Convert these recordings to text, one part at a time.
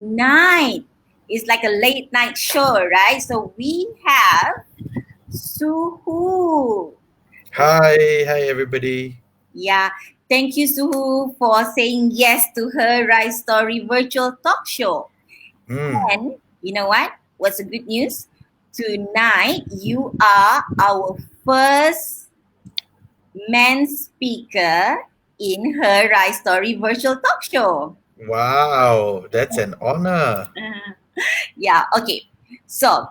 night. It's like a late night show, right? So we have Suhu. Hi everybody. Yeah, thank you, Suhu, for saying yes to her Rise Story virtual talk show. Mm, And you know what? What's the good news? Tonight, you are our first man speaker in her Rise Story virtual talk show. wow, that's an honor. Yeah, okay. So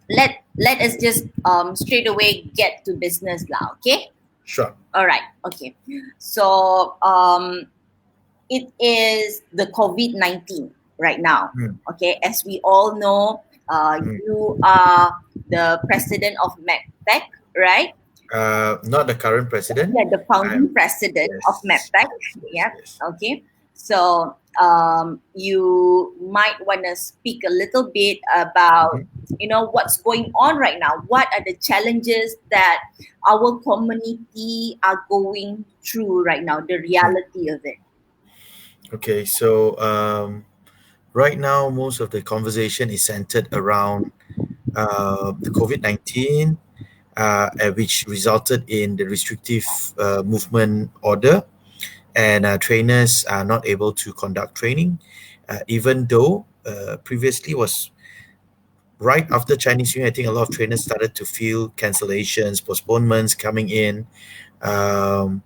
let us just straight away get to business now, okay? Sure. All right, okay. So it is the COVID-19 right now. Mm, Okay, as we all know, mm. you are the president of MedTech, right? Not the current president. Yeah, the founding I'm president of yes, MedTech. yes, yes, Yeah, yes. okay. So you might want to speak a little bit about Mhm. what's going on right now. What are the challenges that our community are going through right now? The Mm. reality of it. Okay, so right now most of the conversation is centered around the COVID-19, which resulted in the restrictive movement order, and trainers are not able to conduct training, even though previously was right after Chinese New Year. I think a lot of trainers started to feel cancellations, postponements coming in. Um,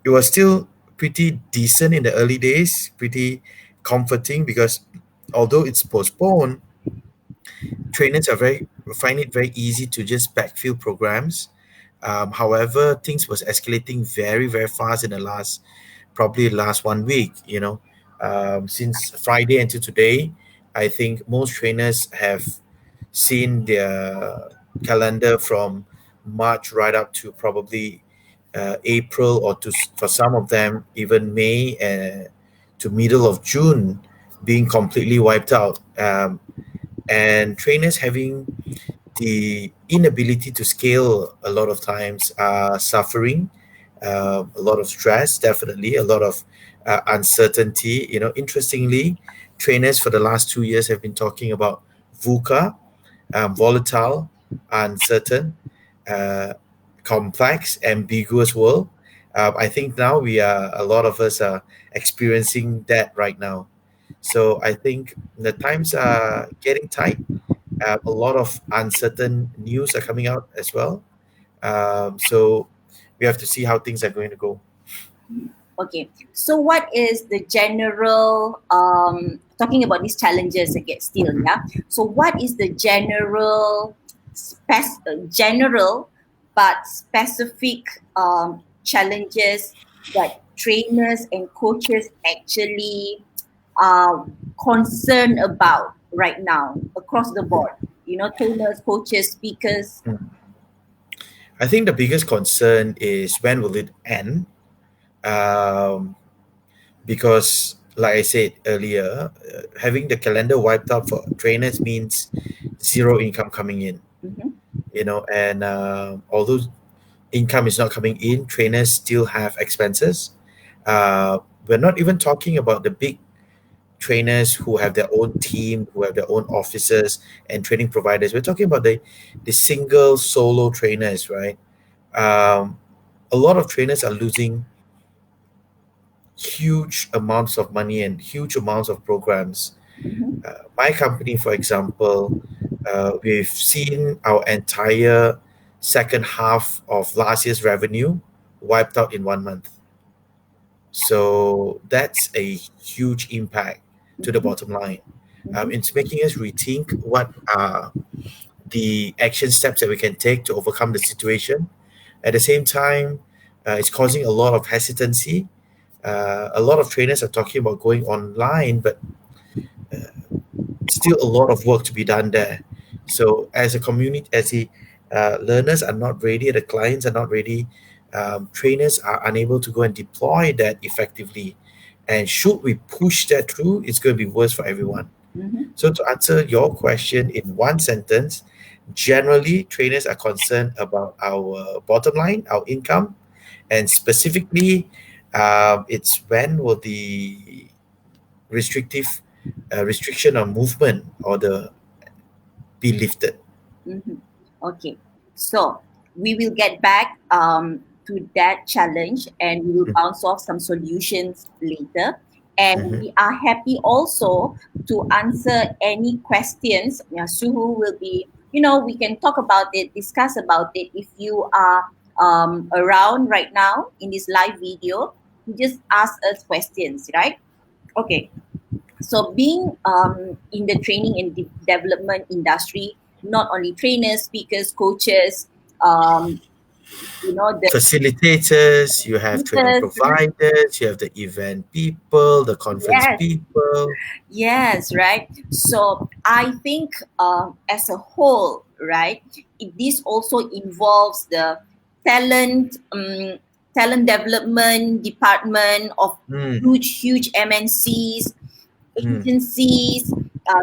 it was still pretty decent in the early days, pretty comforting because although it's postponed, trainers are very find it very easy to just backfill programs. However, things was escalating very very fast in the last 1 week. Since Friday until today, I think most trainers have seen their calendar from March right up to probably April, or for some of them even May to middle of June being completely wiped out. And trainers having the inability to scale a lot of times are suffering a lot of stress, definitely a lot of uncertainty. Interestingly, trainers for the last 2 years have been talking about VUCA, volatile, uncertain, uh, complex, ambiguous world. I think now a lot of us are experiencing that right now. So I think the times are getting tight. A lot of uncertain news are coming out as well. So we have to see how things are going to go. Okay, so what is the general talking about these challenges again still, Mhm. yeah? So what is the general but specific challenges that trainers and coaches actually are concerned about right now across the board? Trainers, coaches, speakers. I think the biggest concern is when will it end? Um, because, like I said earlier, having the calendar wiped out for trainers means zero income coming in. Mhm. And although income is not coming in, trainers still have expenses. We're not even talking about the big trainers who have their own team, who have their own offices and training providers. We're talking about the single solo trainers, right? Um, a lot of trainers are losing huge amounts of money and huge amounts of programs. Mhm. My company, for example, we've seen our entire second half of last year's revenue wiped out in 1 month. So that's a huge impact to the Mhm. bottom line. Mhm. It's making us rethink what are the action steps that we can take to overcome the situation. At the same time, it's causing a lot of hesitancy. A lot of trainers are talking about going online, but still a lot of work to be done there. So, as a community, as the learners are not ready, the clients are not ready, trainers are unable to go and deploy that effectively. And should we push that through, it's going to be worse for everyone. Mhm. So, to answer your question in one sentence, generally, trainers are concerned about our bottom line, our income, and specifically, it's when will the restrictive restriction on movement order be lifted. Mhm. Okay, so we will get back to that challenge and we will bounce off some solutions later. And Mm-hmm. we are happy also to answer any questions. Yeah, Suhu will be, we can talk about it, discuss about it. If you are around right now in this live video, you just ask us questions, right? Okay, so being in the training and development industry, not only trainers, speakers, coaches, um, the Facilitators, you have training speakers, right? providers, you have the event people, the conference Yes, people. yes, right. So I think as a whole, right, this also involves the talent, talent development department of Mm, huge MNCs, mm, agencies,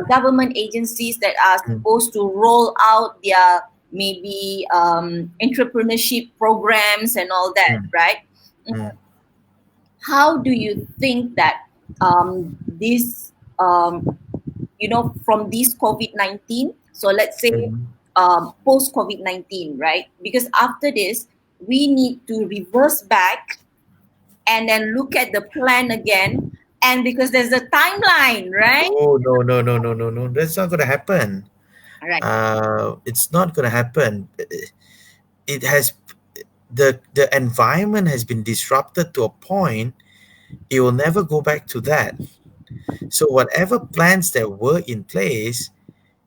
government agencies that are mm, supposed to roll out their maybe entrepreneurship programs and all that, mm, right? mm, How do you think that this, from this COVID-19? So let's say mm. post COVID-19, right? Because after this, we need to reverse back and then look at the plan again. And because there's a timeline, right? Oh, no, no, no, no, no, no. That's not going to happen. Right. It's not going to happen. It has the environment has been disrupted to a point it will never go back to that. So whatever plans that were in place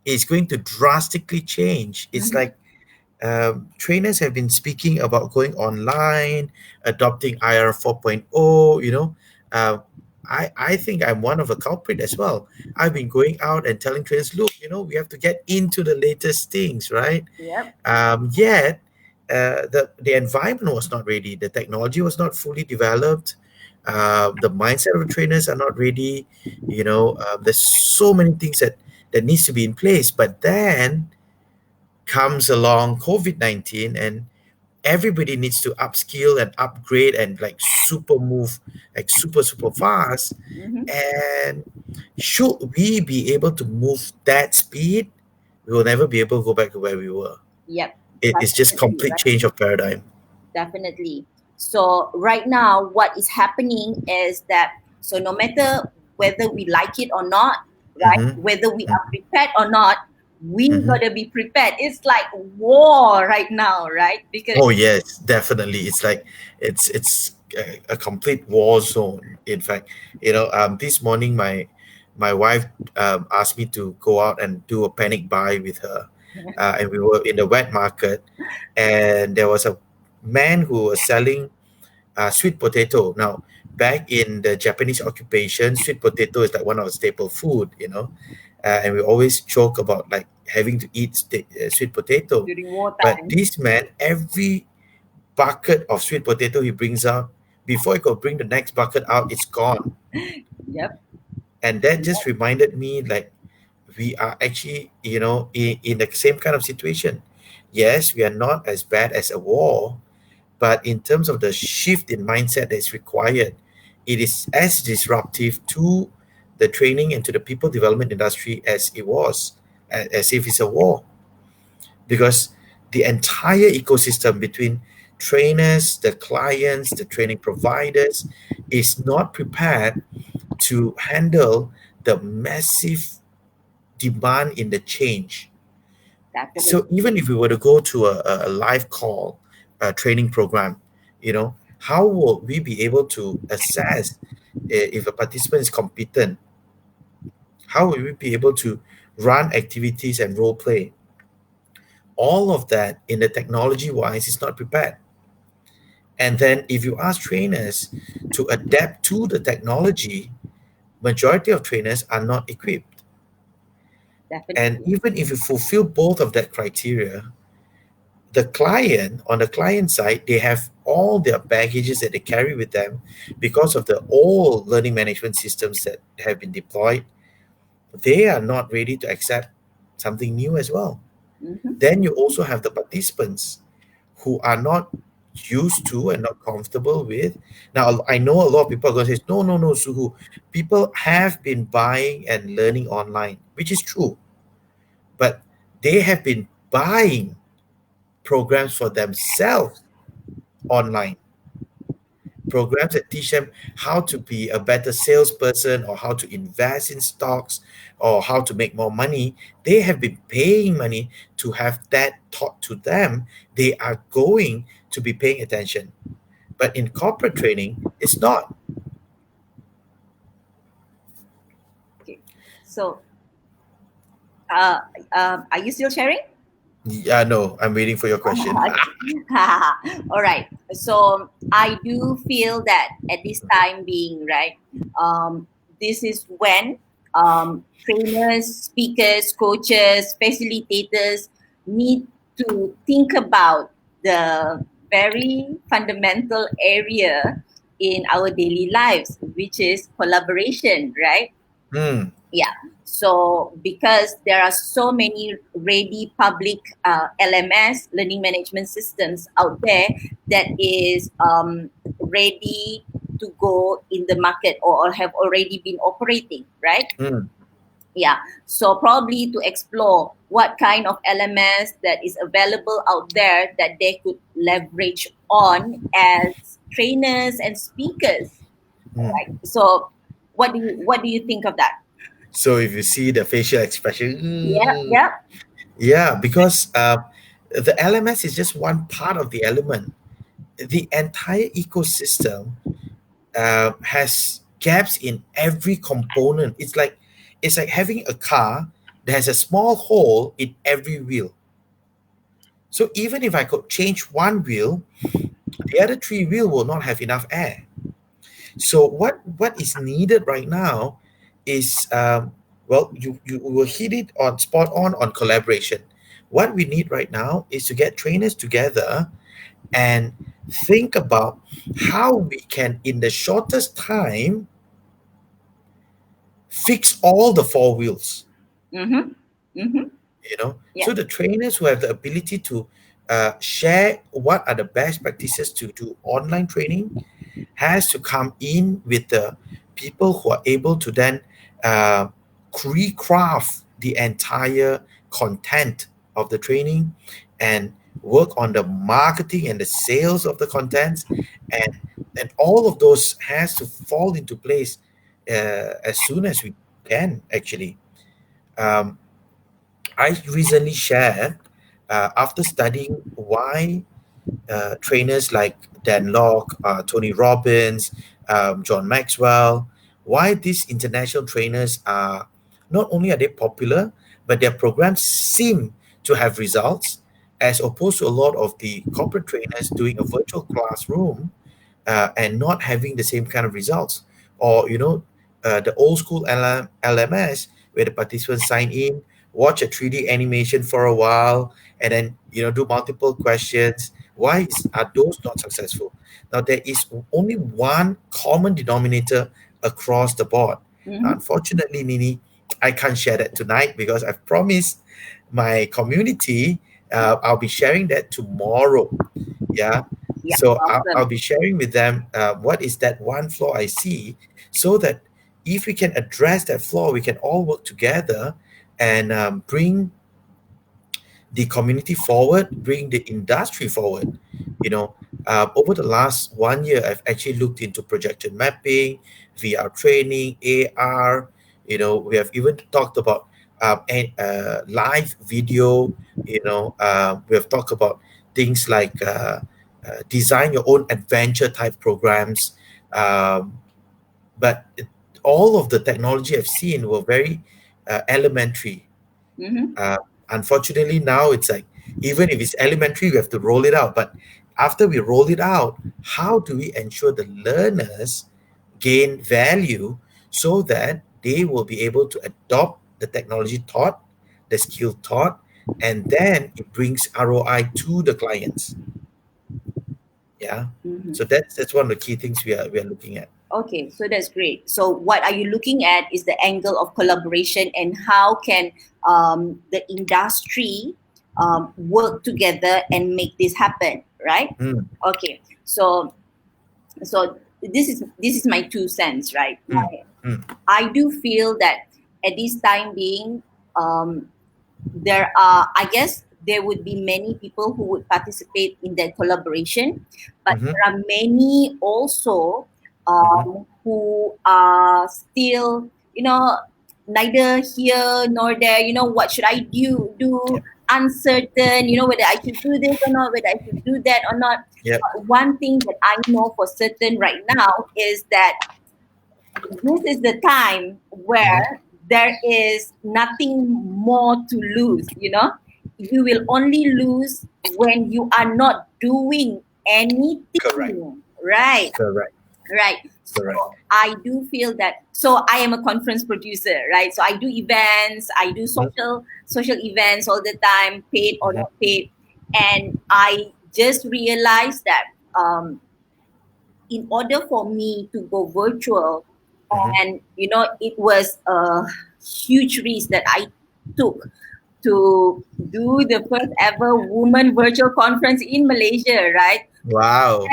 is going to drastically change. It's Mhm. like trainers have been speaking about going online, adopting IR 4.0, Uh, I think I'm one of the culprit as well. I've been going out and telling trainers, look, we have to get into the latest things, right? Yep. Yet, the environment was not ready. The technology was not fully developed. The mindset of the trainers are not ready. There's so many things that needs to be in place. But then comes along COVID-19, and everybody needs to upskill and upgrade and like super move, like super fast. Hmm. And should we be able to move that speed, we will never be able to go back to where we were. Yep. It is just Definitely, complete right? change of paradigm. Definitely. So right now, what is happening is that, so no matter whether we like it or not, right? Mm-hmm. Whether we are prepared or not, we Mm-hmm. gotta be prepared. It's like war right now, right? Because Oh yes, definitely. It's a complete war zone. In fact, this morning my wife asked me to go out and do a panic buy with her, and we were in the wet market, and there was a man who was selling sweet potato. Now, back in the Japanese occupation, sweet potato is like one of the staple food, and we always joke about like having to eat sweet potato. during But wartime, this man, every bucket of sweet potato he brings out, before he could bring the next bucket out, it's gone. yep, And that just reminded me like we are actually, in the same kind of situation. Yes, we are not as bad as a war, but in terms of the shift in mindset that is required, it is as disruptive to the training and to the people development industry as it was, as if it's a war. Because the entire ecosystem between trainers, the clients, the training providers is not prepared to handle the massive demand in the change. definitely. So even if we were to go to a live call, a training program, how will we be able to assess if a participant is competent? How will we be able to run activities and role play? All of that in the technology wise is not prepared. And then if you ask trainers to adapt to the technology, majority of trainers are not equipped. And Definitely. even if you fulfill both of that criteria, the client, on the client side, they have all their baggages that they carry with them because of the old learning management systems that have been deployed. They are not ready to accept something new as well. Hmm. Then you also have the participants who are not used to and not comfortable with. Now, I know a lot of people are going to say, no, no, no, Suhu. People have been buying and learning online, which is true, but they have been buying programs for themselves online, programs that teach them how to be a better salesperson or how to invest in stocks or how to make more money. They have been paying money to have that taught to them. They are going to be paying attention. But in corporate training, it's not. Okay. So, are you still sharing? Yeah, no, I'm waiting for your question. All right. So I do feel that at this time being, right, this is when trainers, speakers, coaches, facilitators need to think about the very fundamental area in our daily lives, which is collaboration, right? Hmm. Yeah. So because there are so many ready public LMS, learning management systems out there that is ready to go in the market, or have already been operating, right? Hmm. Yeah. So probably to explore what kind of LMS that is available out there that they could leverage on as trainers and speakers. Hmm. Right. So what do you think of that? So if you see the facial expression, Yeah, yeah. yeah, because the LMS is just one part of the element. The entire ecosystem has gaps in every component. It's like having a car that has a small hole in every wheel. So even if I could change one wheel, the other three wheel will not have enough air. So what is needed right now is well, you will hit it on spot on collaboration. What we need right now is to get trainers together and think about how we can, in the shortest time, fix all the four wheels. Mm-hmm. Mm-hmm. So Yeah. the trainers who have the ability to share what are the best practices to do online training has to come in with the people who are able to then uh, recraft the entire content of the training and work on the marketing and the sales of the contents, and all of those has to fall into place as soon as we can actually. um, I recently shared, after studying why trainers like Dan Locke, Tony Robbins, John Maxwell, why these international trainers are, not only are they popular, but their programs seem to have results, as opposed to a lot of the corporate trainers doing a virtual classroom and not having the same kind of results. Or, the old school LMS where the participants sign in, watch a 3D animation for a while, and then, do multiple questions. Are those not successful? Now, there is only one common denominator across the board. Mm-hmm. Unfortunately, Nini, I can't share that tonight because I've promised my community I'll be sharing that tomorrow. Yeah. Yeah. So I'll Awesome. be sharing with them what is that one flaw I see, so that if we can address that flaw, we can all work together and bring the community forward, bring the industry forward. Over the last 1 year, I've actually looked into projection mapping, VR training, AR. We have even talked about live video. We have talked about things like design your own adventure type programs. Um, but all of the technology I've seen were very elementary. Mm-hmm. uh, Unfortunately, now it's like, even if it's elementary, we have to roll it out. But after we roll it out, how do we ensure the learners gain value so that they will be able to adopt the technology taught, the skill taught, and then it brings ROI to the clients? Yeah. Mm-hmm. So that's one of the key things we are looking at. Okay, so that's great. So what are you looking at is the angle of collaboration, and how can the industry work together and make this happen, right? Mm, Okay, so this is my 2 cents, right? mm, mm, I do feel that at this time being, um, there are, I guess, there would be many people who would participate in that collaboration, but mm-hmm, there are many also mm-hmm. who are still, neither here nor there. What should I do? Yep. Uncertain, whether I should do this or not, whether I should do that or not. Yep. But one thing that I know for certain right now is that this is the time Mm-hmm. where there is nothing more to lose. You will only lose when you are not doing Correct. anything, right? Correct. Right. So Correct. I do feel that. So I am a conference producer, right? So I do events, I do Mm-hmm. social events all the time, paid or Mm-hmm. not paid. And I just realized that in order for me to go virtual, Mm-hmm. and it was a huge risk that I took to do the first ever woman virtual conference in Malaysia, right? Wow.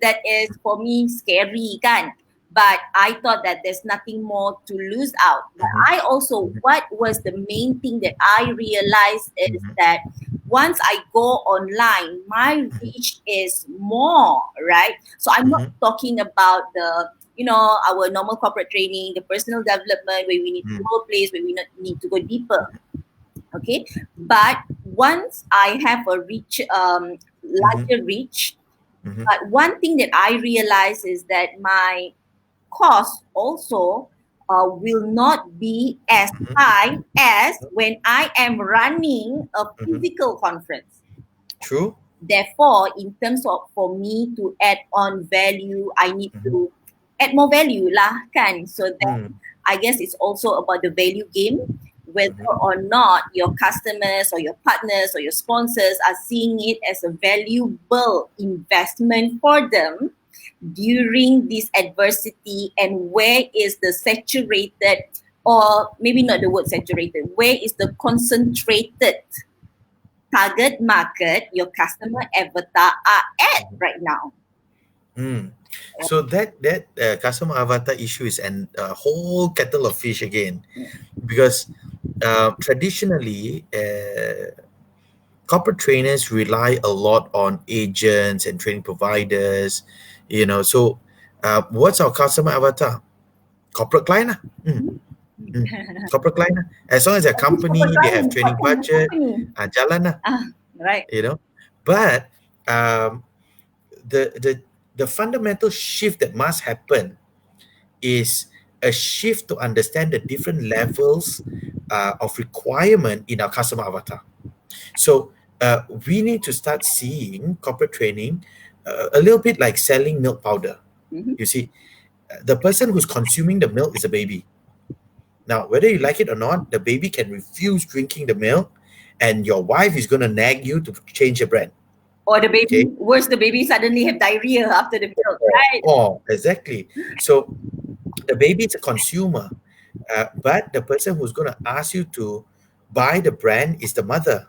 That is for me scary, kan. But I thought that there's nothing more to lose out. But Mm-hmm. I also, what was the main thing that I realized is Mm-hmm. that once I go online, my reach is more, right? So I'm not Mm-hmm. talking about our normal corporate training, the personal development where we need to Mm-hmm. role plays, where we not need to go deeper. Okay, but once I have a reach, Mm-hmm. larger reach, Mm-hmm. but one thing that I realize is that my cost also will not be as high as when I am running a Mm-hmm. physical conference. True. Therefore, in terms of for me to add on value, I need Mm-hmm. to add more value lah, kan? So then Mm-hmm. I guess it's also about the value game, whether Mm-hmm. or not your customers or your partners or your sponsors are seeing it as a valuable investment for them during this adversity, and where is the saturated, or maybe not the word saturated, where is the concentrated target market your customer avatar are at right now. Mm. So that customer avatar issue is an whole kettle of fish again, because traditionally corporate trainers rely a lot on agents and training providers. So what's our customer avatar? Corporate client lah. Mm. Corporate client lah. As long as a Which corporate company, they have client? What training kind of budget, company? jalan lah. Ah, right. you know but um, the the the fundamental shift that must happen is a shift to understand the different levels of requirement in our customer avatar. So we need to start seeing corporate training a little bit like selling milk powder. Mm-hmm. You see, the person who's consuming the milk is a baby. Now, whether you like it or not, the baby can refuse drinking the milk, and your wife is going to nag you to change the brand. Or the baby, Okay. worse, the baby suddenly have diarrhea after the milk, right? Oh, exactly. So the baby is a consumer, but the person who's going to ask you to buy the brand is the mother.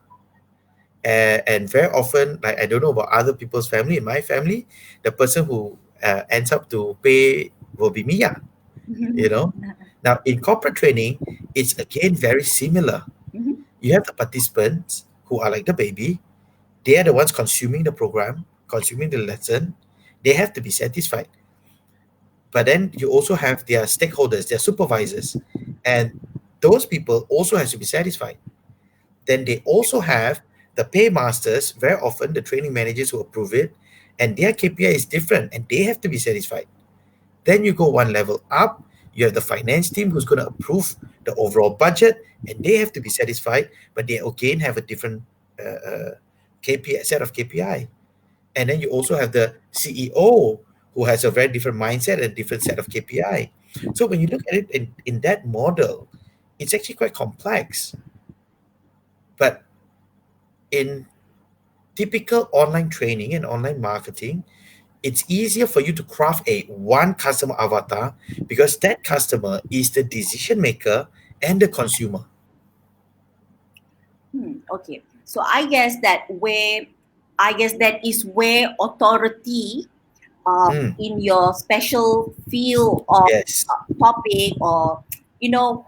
And very often, like, I don't know about other people's family. In my family, the person who ends up to pay will be Mia. You know. Now, in corporate training, it's again very similar. Mhm. You have the participants who are like the baby. They are the ones consuming the program, consuming the lesson. They have to be satisfied. But then you also have their stakeholders, their supervisors, and those people also has to be satisfied. Then they also have the paymasters, very often the training managers who approve it, and their KPI is different and they have to be satisfied. Then you go one level up, you have the finance team who's going to approve the overall budget and they have to be satisfied, but they again have a different KPI set of KPI. And then you also have the CEO who has a very different mindset and different set of KPI. So when you look at it in that model, it's actually quite complex. But in typical online training and online marketing, it's easier for you to craft a one customer avatar because that customer is the decision maker and the consumer. Okay. So I guess that where I guess that is where authority Mm. in your special field of Yes. topic, or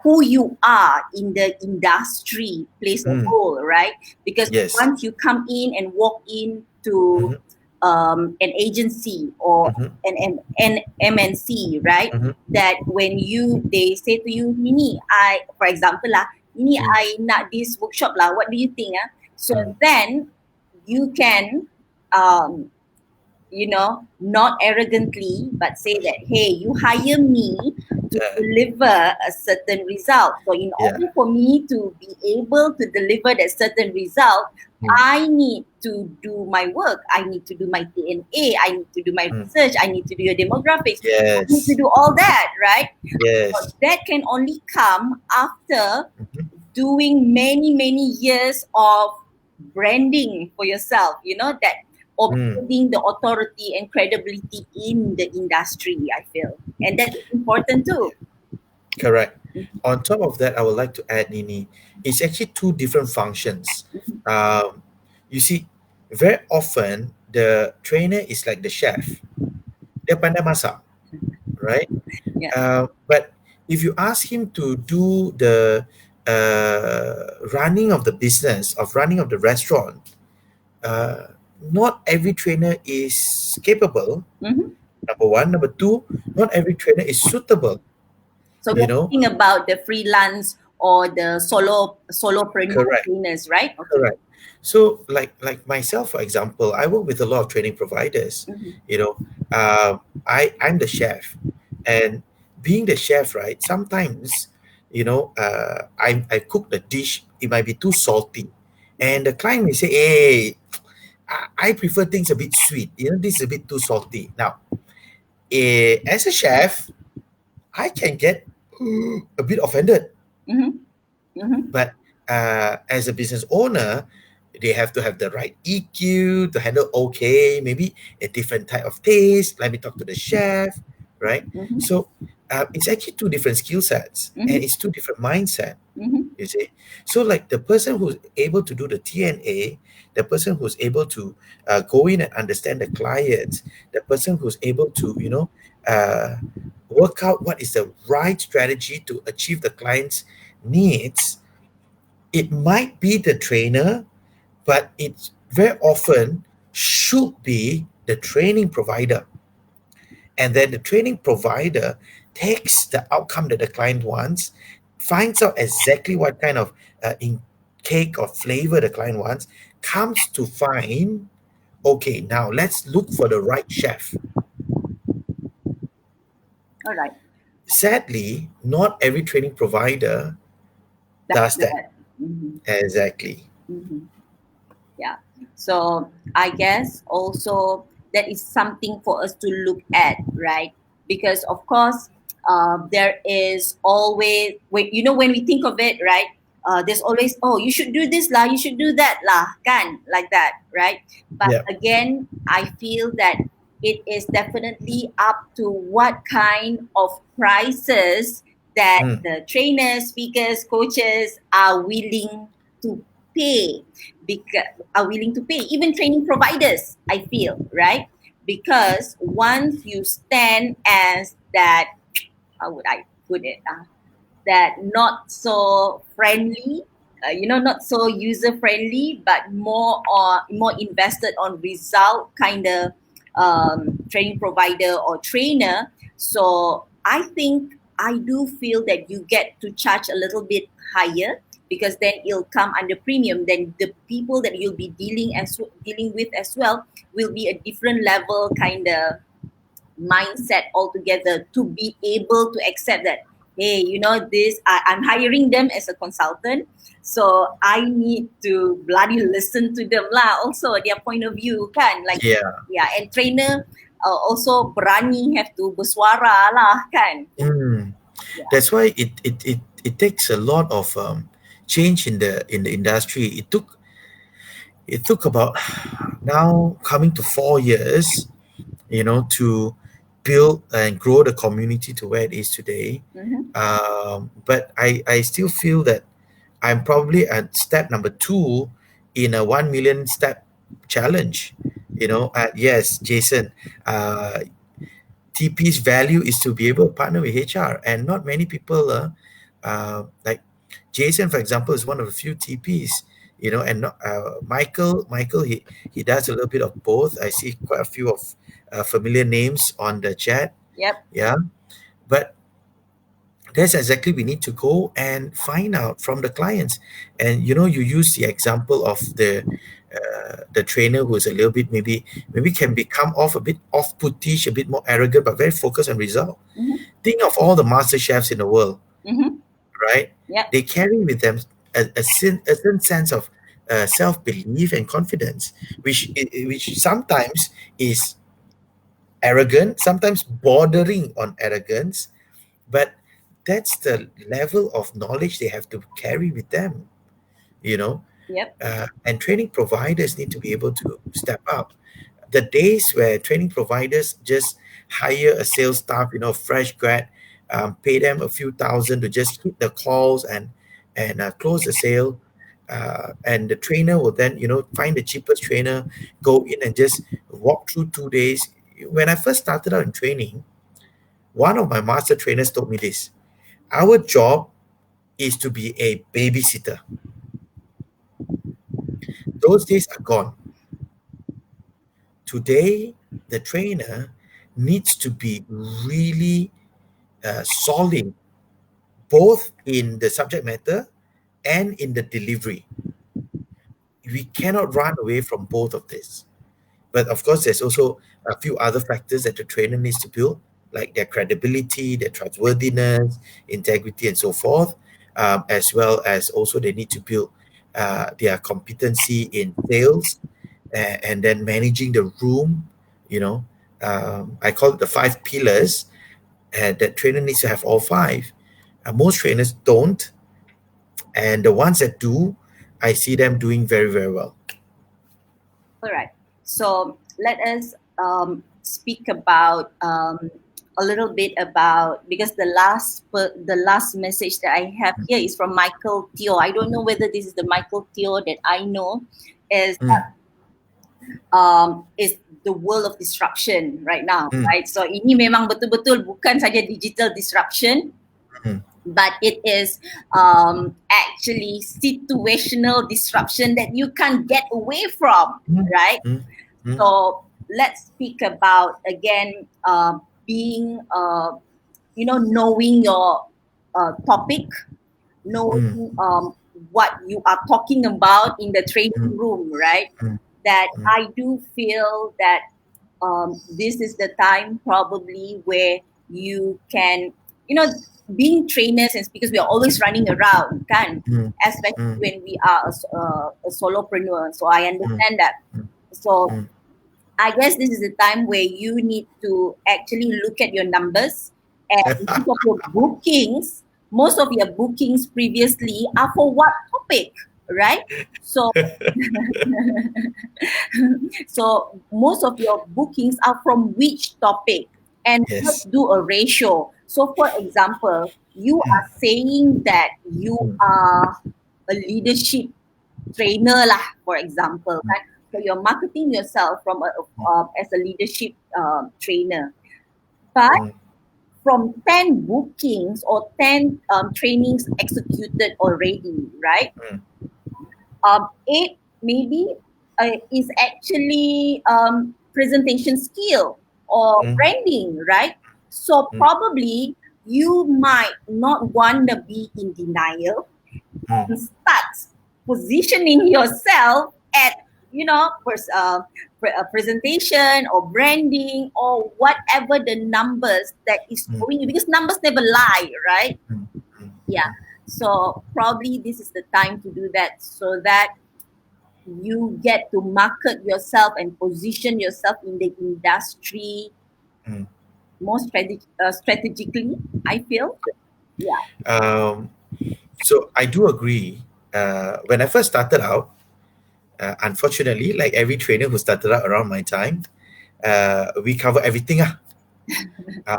who you are in the industry plays a Mm. role, right? Because Yes. once you come in and walk into Mm-hmm. an agency or Mm-hmm. an MNC, right? Mm-hmm. That when they say to you, Nini, for example lah, Nini, Mm. I nak this workshop lah. What do you think? Ah? So Mm. then you can um, not arrogantly, but say that, hey, you hire me to Yeah. deliver a certain result. So, in Yeah. order for me to be able to deliver that certain result, Mm. I need to do my work. I need to do my DNA. I need to do my Mm. research. I need to do your demographics. I need to Yes. do all that, right? Yes. But that can only come after Mm-hmm. doing many years of branding for yourself, that of Mm. building the authority and credibility in the industry, I feel, and that is important too. Correct. On top of that, I would like to add, Nini, it's actually two different functions. Um, you see, very often the trainer is like the chef. Dia pandai masak, right? Yeah. But if you ask him to do the running of the business, of running of the restaurant, not every trainer is capable. Hmm. Number one. Number two, not every trainer is suitable. So You we're know, talking about the freelance or the solopreneur correct. trainers, right? Okay. Correct. So, like myself, for example, I work with a lot of training providers. Hmm. You know, I'm the chef, and being the chef, right? Sometimes, I cook the dish. It might be too salty, and the client may say, "Hey, I prefer things a bit sweet. This is a bit too salty." Now, as a chef, I can get a bit offended. Hmm. Hmm. But as a business owner, they have to have the right EQ to handle, okay, maybe a different type of taste. Let me talk to the chef, right? Hmm. So it's actually two different skill sets and Hmm. it's two different mindset. Hmm. You see, so like the person who's able to do the TNA, the person who's able to go in and understand the clients, the person who's able to uh, work out what is the right strategy to achieve the client's needs. It might be the trainer, but it's very often should be the training provider. And then the training provider takes the outcome that the client wants, finds out exactly what kind of cake or flavor the client wants, comes to find, okay, now let's look for the right chef. All right. Sadly, not every training provider That's does that. that. Hmm. Exactly. Hmm. Yeah. So I guess also that is something for us to look at, right? Because of course, there is always when we think of it, right? There's always, oh, you should do this lah, you should do that lah, kan, like that, right? But Yeah. again, I feel that it is definitely up to what kind of prices that Mm. the trainers, speakers, coaches are willing to pay, because are willing to pay, even training providers, I feel, right? Because once you stand as that, how would I put it, that not so friendly, not so user friendly, but more invested on result kind of training provider or trainer. So I think I do feel that you get to charge a little bit higher, because then it'll come under premium. Then the people that you'll be dealing with as well will be a different level kind of mindset altogether, to be able to accept that, hey, I'm hiring them as a consultant, so I need to bloody listen to them lah, also their point of view, kan, like, Yeah. yeah. And trainer also berani have to bersuara lah, kan. Mm. Yeah. That's why it takes a lot of change in the industry. It took about now coming to 4 years, to build and grow the community to where it is today. Mm-hmm. But I still feel that I'm probably at step number two in a 1 million step challenge. Yes, Jason, uh, TP's value is to be able to partner with HR, and not many people, like Jason, for example, is one of the few TPs. And not, Michael, he does a little bit of both. I see quite a few of familiar names on the chat. Yep. Yeah, but that's exactly we need to go and find out from the clients. And you use the example of the trainer who's a little bit, maybe can become off a bit off puttish, a bit more arrogant, but very focused on result. Mm-hmm. Think of all the master chefs in the world, Mm-hmm. right? Yep. They carry with them a certain sense of self-belief and confidence, which sometimes is arrogant, sometimes bordering on arrogance, but that's the level of knowledge they have to carry with them, you know. Yep. And training providers need to be able to step up. The days where training providers just hire a sales staff, fresh grad, pay them a few thousand to just hit the calls and close the sale, and the trainer will then find the cheapest trainer, go in and just walk through 2 days. When I first started out in training, one of my master trainers told me this: our job is to be a babysitter. Those days are gone. Today, the trainer needs to be really solid, both in the subject matter and in the delivery. We cannot run away from both of this. But of course, there's also a few other factors that the trainer needs to build, like their credibility, their trustworthiness, integrity, and so forth, as well as also they need to build their competency in sales, and then managing the room. You know, I call it the five pillars, and that trainer needs to have all five. Most trainers don't, and the ones that do, I see them doing very, very well. All right. So let us speak about a little bit about, because the last message that I have here is from Michael Teo. I don't know whether this is the Michael Teo that I know. Is Mm, is the world of disruption right now, mm, right? So ini memang betul-betul bukan saja digital disruption, mm, but it is actually situational disruption that you can't get away from, mm, right? mm, mm, So let's speak about again being, knowing your topic, mm, knowing what you are talking about in the training mm, room, right? mm, That mm, I do feel that this is the time probably where you can, being trainers and speakers, we are always running around, can, mm, especially mm, when we are a solopreneur. So I mm, understand that. So mm, I guess this is the time where you need to actually look at your numbers and most of your bookings. Most of your bookings previously are for what topic, right? So, so most of your bookings are from which topic, and let's yes. do a ratio. So, for example, you Mm, are saying that you mm, are a leadership trainer lah, for example, mm, kan? So you're marketing yourself as a leadership trainer, but mm, from 10 bookings or 10 trainings executed already, right? mm, Eight maybe is actually presentation skill or mm, branding, right? So mm, probably you might not want to be in denial mm, and start positioning yourself at, presentation or branding or whatever the numbers that is mm, showing you, because numbers never lie, right? mm, mm, Yeah. So probably this is the time to do that, so that you get to market yourself and position yourself in the industry mm. more strategically, I feel. Yeah. Um, so I do agree. When I first started out, unfortunately, like every trainer who started out around my time, we cover everything. Uh,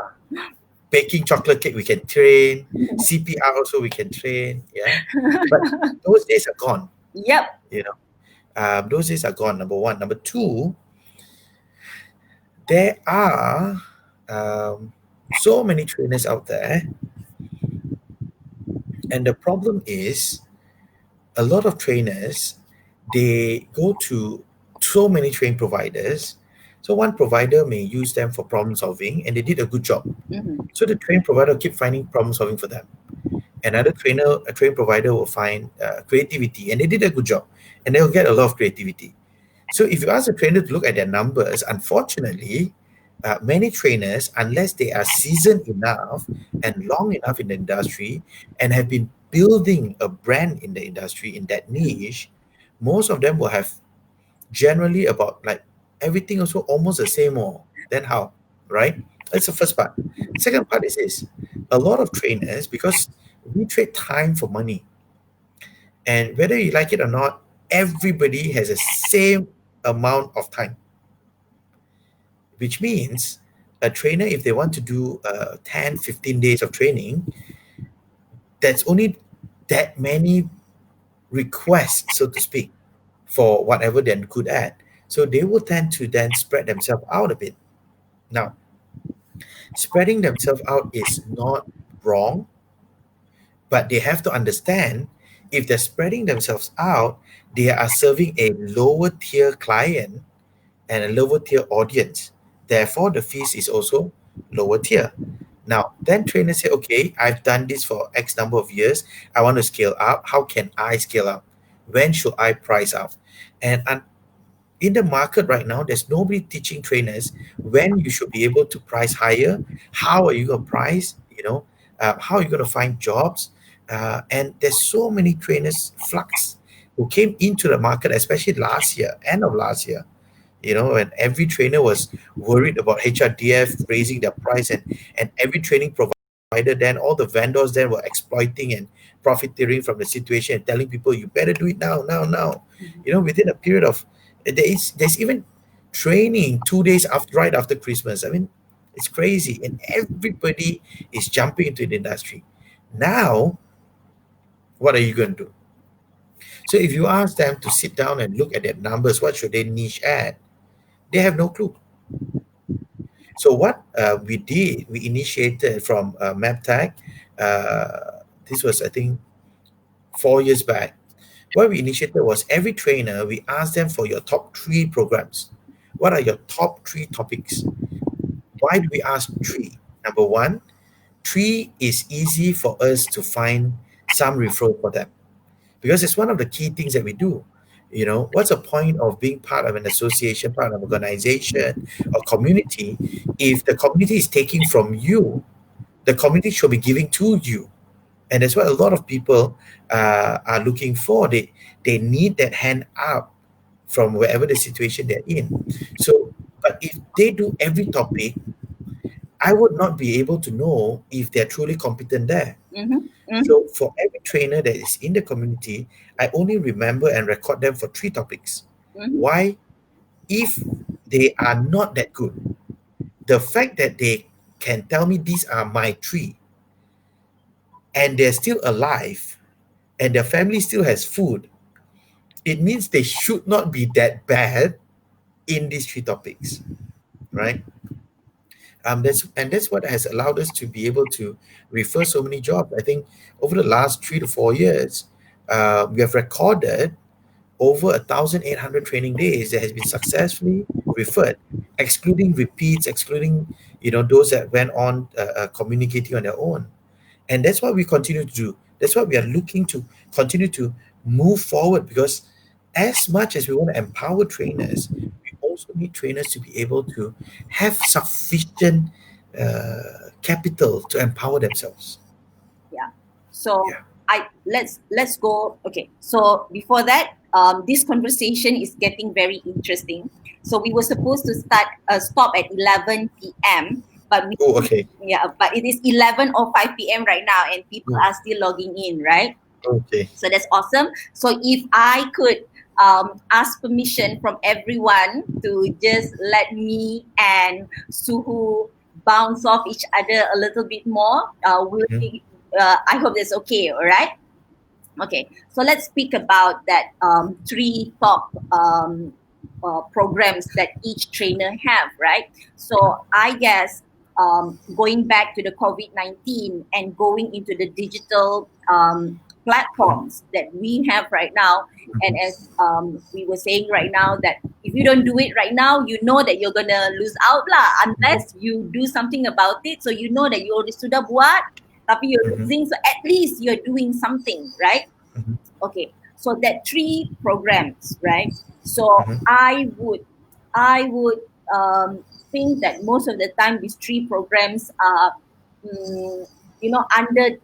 Baking chocolate cake, we can train. CPR also, we can train. Yeah. But those days are gone, Yep. you know. Those days are gone. Number one. Number two, there are so many trainers out there, and the problem is a lot of trainers, they go to so many train providers. So one provider may use them for problem solving, and they did a good job. Mm-hmm. So the train provider keep finding problem solving for them. Another trainer, a train provider will find creativity, and they did a good job, and they'll get a lot of creativity. So if you ask a trainer to look at their numbers, unfortunately, many trainers, unless they are seasoned enough and long enough in the industry and have been building a brand in the industry in that niche, most of them will have generally about like everything also almost the same or then how, right? That's the first part. Second part is this: a lot of trainers, because we trade time for money, and whether you like it or not, everybody has the same amount of time, which means a trainer, if they want to do 10, 15 days of training, that's only that many requests, so to speak, for whatever they're good at. So they will tend to then spread themselves out a bit. Now, spreading themselves out is not wrong, but they have to understand, if they're spreading themselves out, they are serving a lower tier client and a lower tier audience. Therefore, the fees is also lower tier. Now, then trainers say, okay, I've done this for X number of years. I want to scale up. How can I scale up? When should I price up? And in the market right now, there's nobody teaching trainers when you should be able to price higher. How are you going to price? How are you going to find jobs? And there's so many trainers flux who came into the market, especially last year, end of last year, and every trainer was worried about HRDF raising their price, and every training provider, then all the vendors then were exploiting and profiteering from the situation and telling people, you better do it now, now, now. Within a period of, there's even training 2 days after, right after Christmas. I mean, it's crazy, and everybody is jumping into the industry. Now, what are you going to do? So if you ask them to sit down and look at their numbers, what should they niche at? They have no clue. So what we did, we initiated from MapTech. This was, I think, 4 years back. What we initiated was, every trainer, we asked them for your top three programs. What are your top three topics? Why do we ask three? Number one, three is easy for us to find some referral for them, because it's one of the key things that we do. What's the point of being part of an association, part of an organization or community, if the community is taking from you? The community should be giving to you, and that's what a lot of people are looking for. They need that hand up from wherever the situation they're in. So, but if they do every topic, I would not be able to know if they're truly competent there. Mm-hmm. Mm-hmm. So for every trainer that is in the community, I only remember and record them for three topics. Mm-hmm. Why? If they are not that good, the fact that they can tell me these are my three, and they're still alive, and their family still has food, it means they should not be that bad in these three topics, right? That's what has allowed us to be able to refer so many jobs. I think over the last 3 to 4 years, we have recorded over 1,800 training days that has been successfully referred, excluding repeats, excluding those that went on communicating on their own. And that's what we continue to do. That's what we are looking to continue to move forward, because as much as we want to empower trainers, we also need trainers to be able to have sufficient capital to empower themselves. Yeah. So Yeah. let's go. Okay. So before that, this conversation is getting very interesting. So we were supposed to stop at 11 p.m., but Oh, okay. but it is 11:05 p.m. right now, and people Mm, are still logging in, right? okay. So that's awesome. So if I could ask permission from everyone to just let me and Suhu bounce off each other a little bit more, Mhm. I hope that's okay. All right. Okay, so let's speak about that three top programs that each trainer have, right? So I guess going back to the COVID-19 and going into the digital platforms that we have right now, and as we were saying right now, that if you don't do it right now, you know that you're gonna lose out lah, unless you do something about it. So you know that you sudah buat, tapi you're Mhm. losing. So at least you're doing something, right? Mhm. Okay, so that three programs, right? So Mhm. I would think that most of the time these three programs are under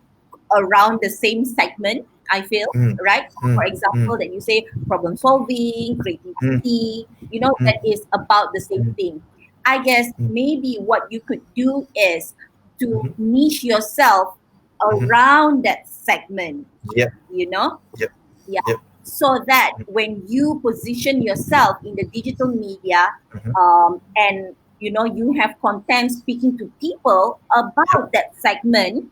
around the same segment, I feel, Mm. right? For Mm. example, Mm. that you say problem solving, Mm. creativity, Mm. that is about the same Mm. thing. I guess Mm. maybe what you could do is to Mhm. niche yourself Mhm. around that segment, Yep. you know? Yep. Yeah. Yep. So that when you position yourself in the digital media, Mhm. and you have content speaking to people Yep. about that segment,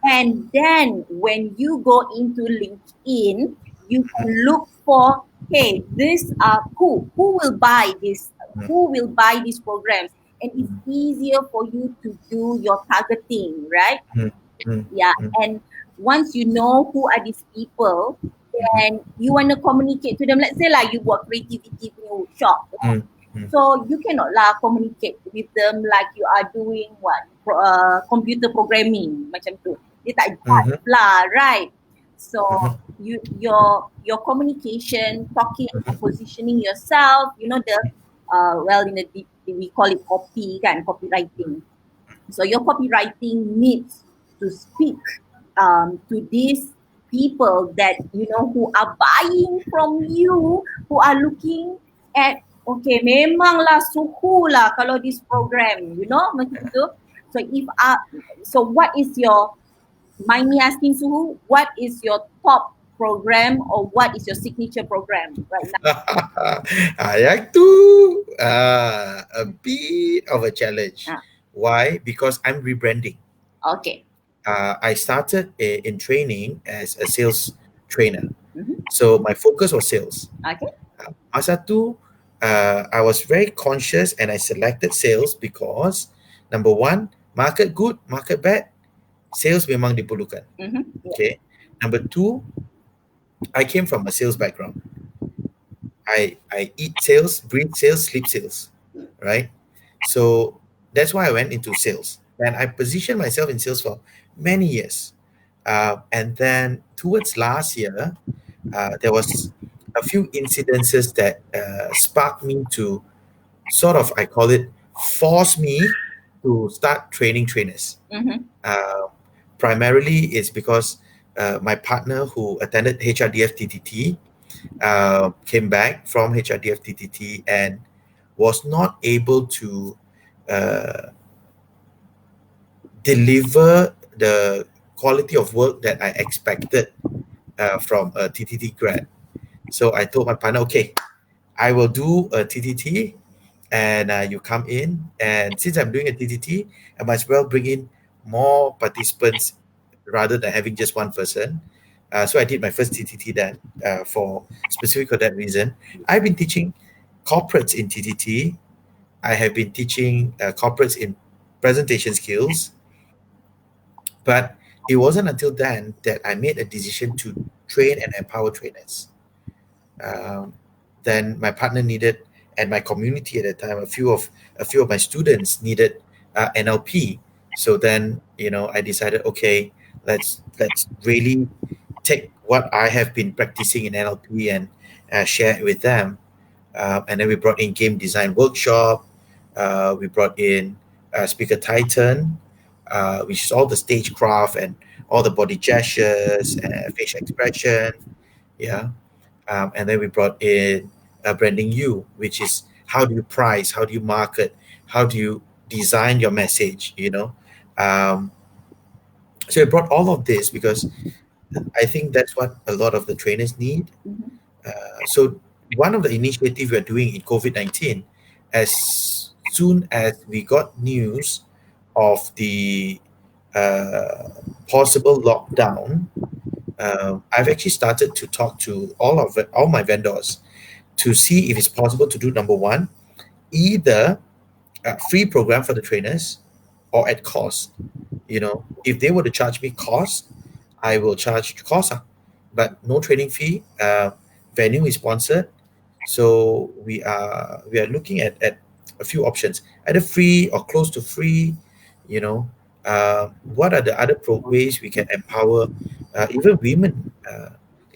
and then when you go into LinkedIn, you can look for, hey, this who will buy this, Mm. who will buy these programs, and it's Mm. easier for you to do your targeting, right? Mm. Mm. Yeah, Mm. and once you know who are these people, Mhm. then you want to communicate to them. Let's say like you buat creativity punya workshop, Mm. Mm. so you cannot lah communicate with them like you are doing what computer programming macam tu. Dia tak Mhm. jive lah, right? So Mhm. your communication, talking or positioning yourself, the well in the we call it copy kan, copywriting. So your copywriting needs to speak to these people that who are buying from you, who are looking at, okay, memanglah suhu lah kalau this program, macam tu. So what is your, mind me asking Suhu, what is your top program or what is your signature program right now? Ayat tu a bit of a challenge. Ah, Why? Because I'm rebranding. okay. I started in training as a sales trainer. Mm-hmm. So my focus was sales. Okay. Masa tu, I was very conscious and I selected sales because number one, market good, market bad, sales memang diperlukan. Mm-hmm. Yeah. Okay. Number two, I came from a sales background. I eat sales, breathe sales, sleep sales, right? So that's why I went into sales, and I positioned myself in sales for many years. And then towards last year, there was a few incidences that sparked me to sort of, I call it, force me to start training trainers. Mm-hmm. Uh, Primarily, it's because my partner who attended HRDF TTT came back from HRDF TTT and was not able to uh, deliver the quality of work that I expected from a TTT grad. So I told my partner, okay, I will do a TTT and you come in. And since I'm doing a TTT, I might as well bring in more participants rather than having just one person. So I did my first TTT then for specific for that reason. I've been teaching corporates in TTT. I have been teaching corporates in presentation skills, but it wasn't until then that I made a decision to train and empower trainers. Um, then my partner needed, and my community at the time, a few of my students needed NLP. So then, I decided, okay, let's really take what I have been practicing in NLP and share it with them. And then we brought in game design workshop. We brought in Speaker Titan, which is all the stagecraft and all the body gestures and facial expression. Yeah. And then we brought in Branding You, which is how do you price, how do you market, how do you design your message, Um, so I brought all of this because I think that's what a lot of the trainers need. Mm-hmm. So one of the initiatives we're doing in COVID-19, as soon as we got news of the uh, possible lockdown, I've actually started to talk to all my vendors to see if it's possible to do number one, either a free program for the trainers or at cost. If they were to charge me cost, I will charge cost, but no training fee. Venue is sponsored, so we are looking at a few options, either free or close to free. You know, what are the other ways we can empower even women?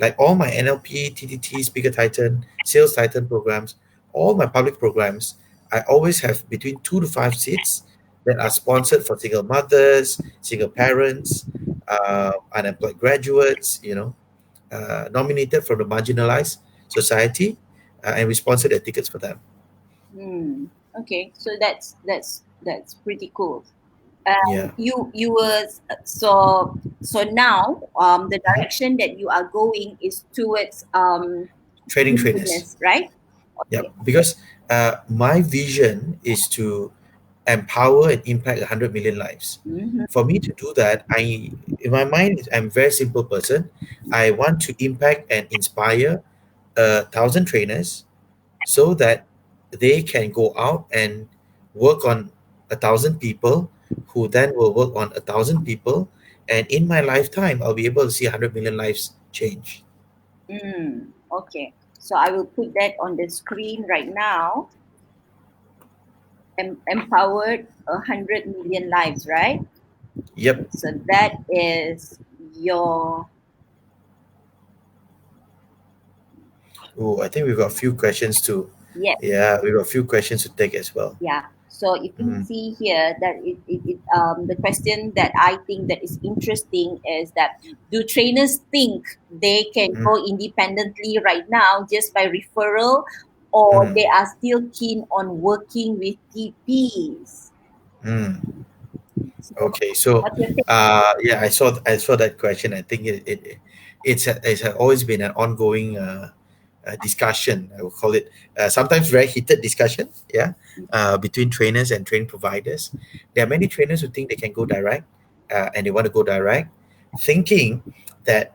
Like all my NLP, TTT, Speaker Titan, Sales Titan programs, all my public programs, I always have between 2 to 5 seats that are sponsored for single mothers, single parents, unemployed graduates, nominated from the marginalized society, and we sponsor their tickets for them. Hmm. Okay, so that's pretty cool. Yeah. You were so now the Mhm. direction that you are going is towards Training trainers. business, right? Yeah. Okay. Because my vision is to empower and impact 100 million lives. Mm-hmm. For me to do that, in my mind, I'm a very simple person. I want to impact and inspire 1,000 trainers so that they can go out and work on 1,000 people, who then will work on 1,000 people, and in my lifetime I'll be able to see 100 million lives change. Mm, okay. So I will put that on the screen right now. Empowered 100 million lives, right? Yep. So that is your Oh, I think we've got a few questions to, yes. yeah, we've got a few questions to take as well. Yeah. So if you Mm, see here that the question that I think that is interesting is that do trainers think they can mm, go independently right now just by referral, or mm, they are still keen on working with TPs? mm. So Okay, so what's your take? yeah, I saw that question. I think it's always been an ongoing discussion. I would call it sometimes very heated discussion. Yeah, between trainers and training providers. There are many trainers who think they can go direct, and they want to go direct, thinking that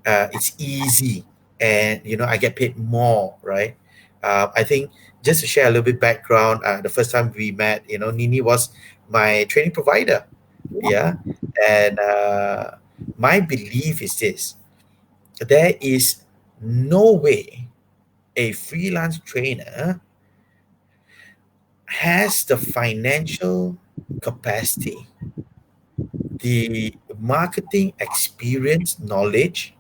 it's easy and I get paid more, right? I think just to share a little bit background, the first time we met, Nini was my training provider. Yeah, and my belief is this: there is no way a freelance trainer has the financial capacity, the marketing experience, knowledge,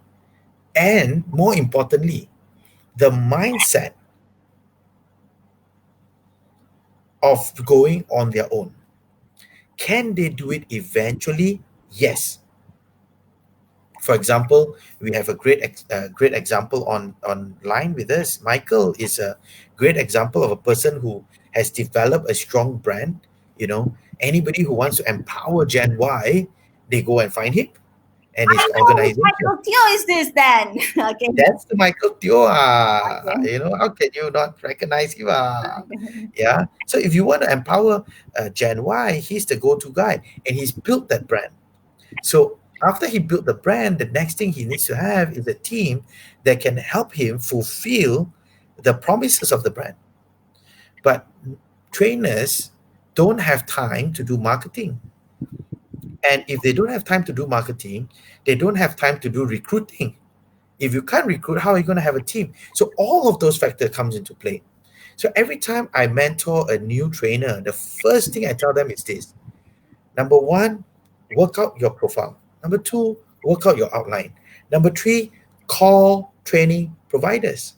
and more importantly, the mindset of going on their own. Can they do it eventually? Yes. For example, we have a great example online with us. Michael is a great example of a person who has developed a strong brand. Anybody who wants to empower Gen Y, they go and find him and I his know which organization. Michael Teo is this then. Okay. That's the Michael Teo. Okay. How can you not recognize him? Yeah. So if you want to empower Gen Y, he's the go-to guy, and he's built that brand. So after he built the brand, the next thing he needs to have is a team that can help him fulfill the promises of the brand. But trainers don't have time to do marketing. And if they don't have time to do marketing, they don't have time to do recruiting. If you can't recruit, how are you going to have a team? So all of those factors comes into play. So every time I mentor a new trainer, the first thing I tell them is this: number one, work out your profile. Number two, work out your outline. Number three, call training providers.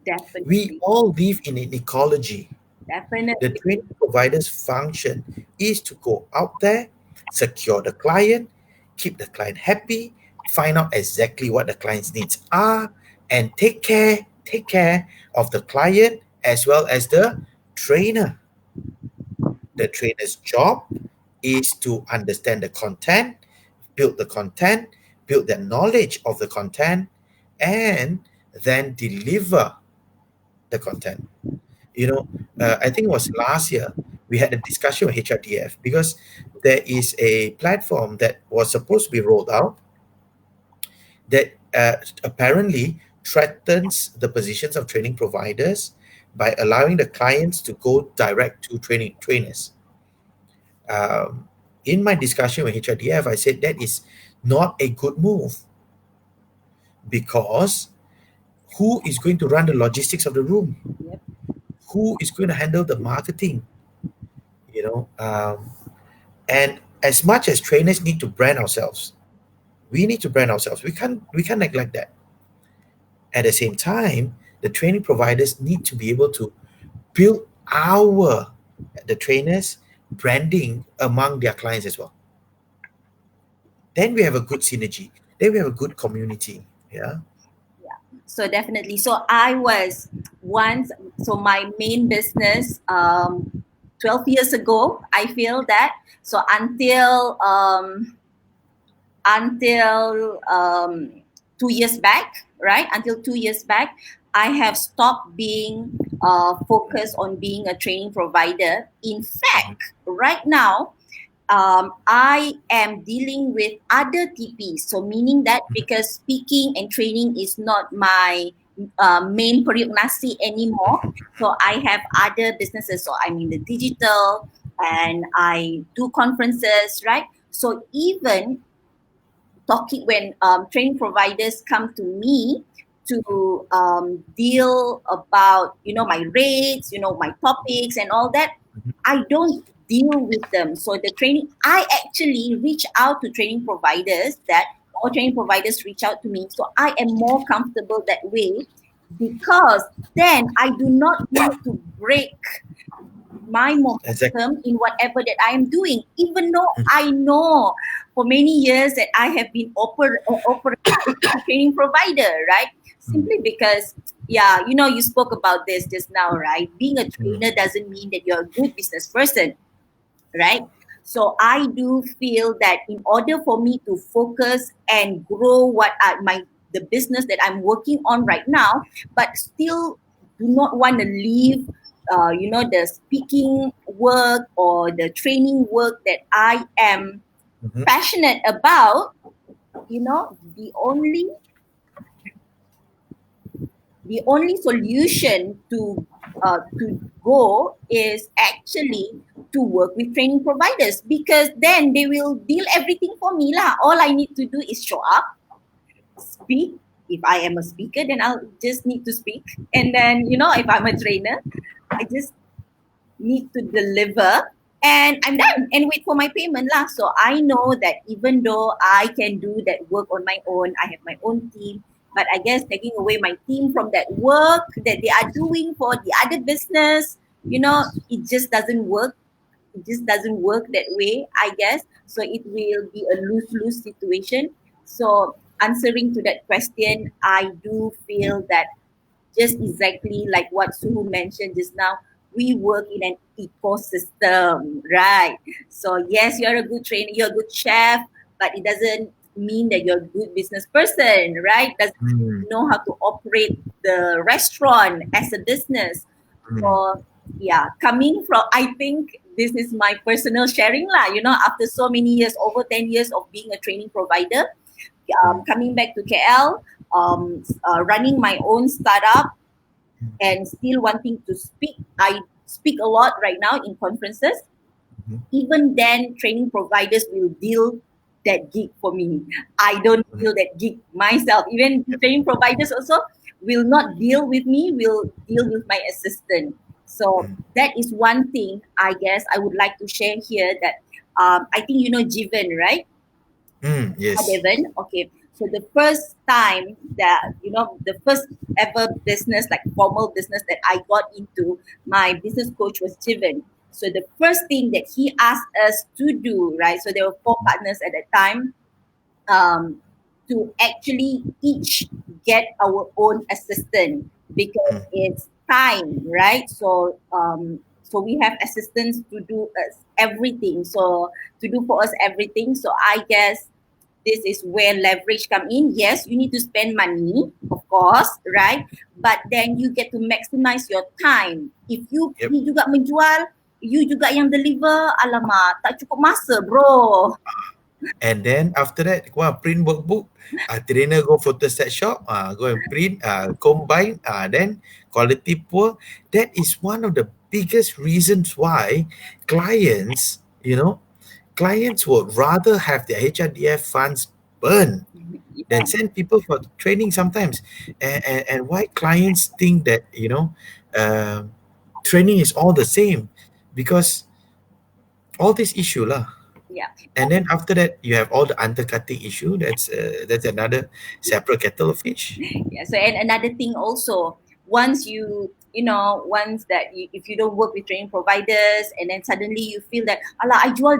We Definitely. all live in an ecology. The Definitely. training provider's function is to go out there, secure the client, keep the client happy, find out exactly what the client's needs are, and take care of the client as well as the trainer. The trainer's job is to understand the content, build the knowledge of the content, and then deliver the content. I think it was last year we had a discussion with HRDF because there is a platform that was supposed to be rolled out, that apparently threatens the positions of training providers by allowing the clients to go direct to training trainers. Um, in my discussion with HRDF, I said that is not a good move, because who is going to run the logistics of the room? Yep. Who is going to handle the marketing? You know, and as much as trainers need to brand ourselves, we need to brand ourselves. We can't neglect that. At the same time, the training providers need to be able to build our the trainers branding among their clients as well. Then we have a good synergy. Then we have a good community. Yeah. So definitely. So I was once, so my main business 12 years ago, I feel that. So until 2 years back, right? Until 2 years back, I have stopped being focused on being a training provider. In Mhm. fact, right now, I am dealing with other TPs. So meaning that because speaking and training is not my main periuk nasi anymore. So I have other businesses. So I'm in the digital and I do conferences, right? So even talking when training providers come to me to deal about my rates, my topics and all that, I don't deal with them. So the training, I actually reach out to training providers that or training providers reach out to me. So I am more comfortable that way because then I do not need to break my Exactly. momentum in whatever that I am doing, even though I know for many years that I have been operating as a training provider, right? Mm, Simply because, yeah, you spoke about this just now, right? Being a mm, trainer doesn't mean that you're a good business person, right? So I do feel that in order for me to focus and grow the business that I'm working on right now, but still do not want to leave, the speaking work or the training work that I am mhm, passionate about. The only solution to go is actually to work with training providers because then they will deal everything for me lah. All I need to do is show up, speak. If I am a speaker, then I'll just need to speak. And then if I'm a trainer, I just need to deliver and I'm done and wait for my payment lah. So I know that even though I can do that work on my own, I have my own team, but I guess taking away my team from that work that they are doing for the other business, it just doesn't work. It just doesn't work that way, I guess. So it will be a lose-lose situation. So answering to that question, I do feel that just exactly like what Suhu mentioned just now, we work in an ecosystem, right? So yes, you're a good trainer, you're a good chef, but it doesn't mean that you're a good business person, right? Doesn't mm, know how to operate the restaurant as a business. mm, So yeah, coming from, I think this is my personal sharing lah. After so many years, over 10 years of being a training provider, mm, coming back to KL, running my own startup and still wanting to speak. I speak a lot right now in conferences. mhm, Even then, training providers will deal that gig for me. I don't mhm. deal that gig myself. Even the training providers also will not deal with me, will deal with my assistant. So Mm, that is one thing I guess I would like to share here that I think Jivan, right? yes. Devon. Okay. So the first time that the first ever business, like formal business that I got into, my business coach was Jivan. So the first thing that he asked us to do, right? So there were four partners at that time, um, to actually each get our own assistant because Mm, it's time, right? So we have assistants to do us everything. So to do for us everything. So I guess this is where leverage come in. Yes, you need to spend money, of course, right? But then you get to maximize your time. If you yep. pergi juga menjual, you juga yang deliver, alamak, tak cukup masa, bro. And then after that, go and print workbook. Trainer go photostat shop, go and print, combine, then quality poor. That is one of the biggest reasons why clients, clients would rather have their HRDF funds burned than Yeah, send people for training sometimes. And why clients think that, um training is all the same, because all this issue lah. yeah. And then after that, you have all the undercutting issue. That's another separate kettle of fish. Yeah. So and another thing also, once once that if you don't work with training providers, and then suddenly you feel that alah, I jual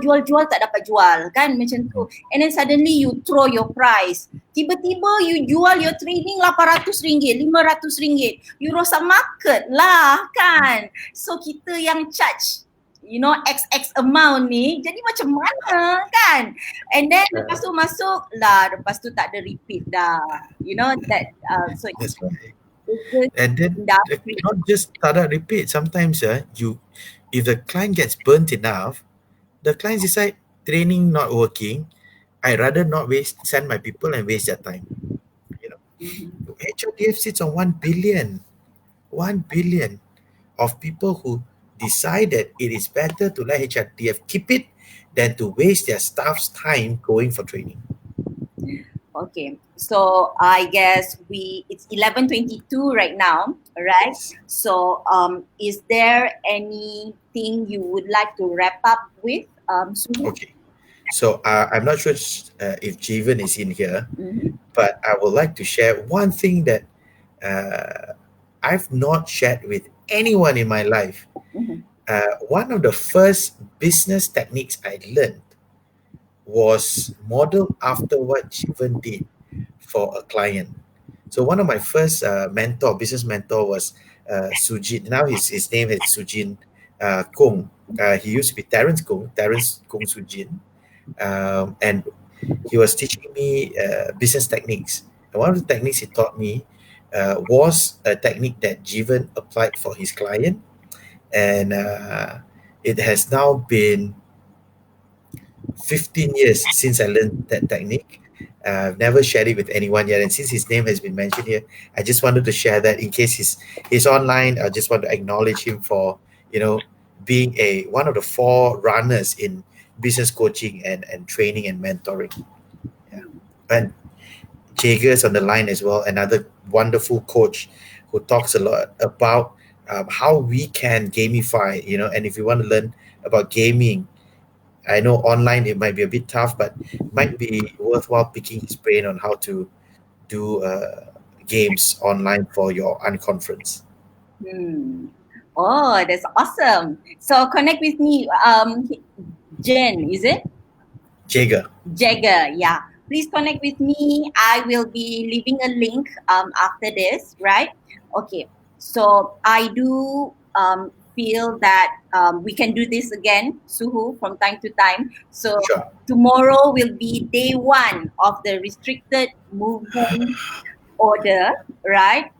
tak dapat jual kan, macam tu, and then suddenly you throw your price, tiba-tiba you jual your training RM800, RM500, you rosak market lah kan. So kita yang charge XX amount ni, jadi macam mana kan. And then lepas tu masuk lah, lepas tu tak ada repeat dah. That so That's right. it's good And then industry. not just tada repeat. Sometimes, if the client gets burnt enough, the clients decide training not working. I rather not send my people and waste their time. You know, Mhm. HRDF sits on 1 billion, 1 billion of people who decided it is better to let HRDF keep it than to waste their staff's time going for training. Okay, so I guess it's 11:22 right now, right? Yes. So is there anything you would like to wrap up with, Suhu? Okay. So I'm not sure if Jeevan is in here, Mm-hmm. but I would like to share one thing that uh, I've not shared with anyone in my life. Mm-hmm. One of the first business techniques I learned was modeled after what Jeevan did for a client. So one of my first business mentor was Sujin. Now his name is Sujin Kung. He used to be Terence Kung Sujin. And he was teaching me business techniques. And one of the techniques he taught me was a technique that Jeevan applied for his client. And it has now been 15 years since I learned that technique. I've never shared it with anyone yet, and since his name has been mentioned here, I just wanted to share that in case he's online. I just want to acknowledge him for being a one of the four runners in business coaching and training and mentoring. Yeah, and Jager's on the line as well, another wonderful coach who talks a lot about how we can gamify. And if you want to learn about gaming, I know online it might be a bit tough, but might be worthwhile picking his brain on how to do games online for your unconference. Hmm. Oh, that's awesome. So connect with me, Jen, is it? Jager. Jagger, yeah. Please connect with me. I will be leaving a link after this, right? Okay. So I do feel that we can do this again, Suhu, from time to time. So Sure. tomorrow will be day one of the restricted movement order, right?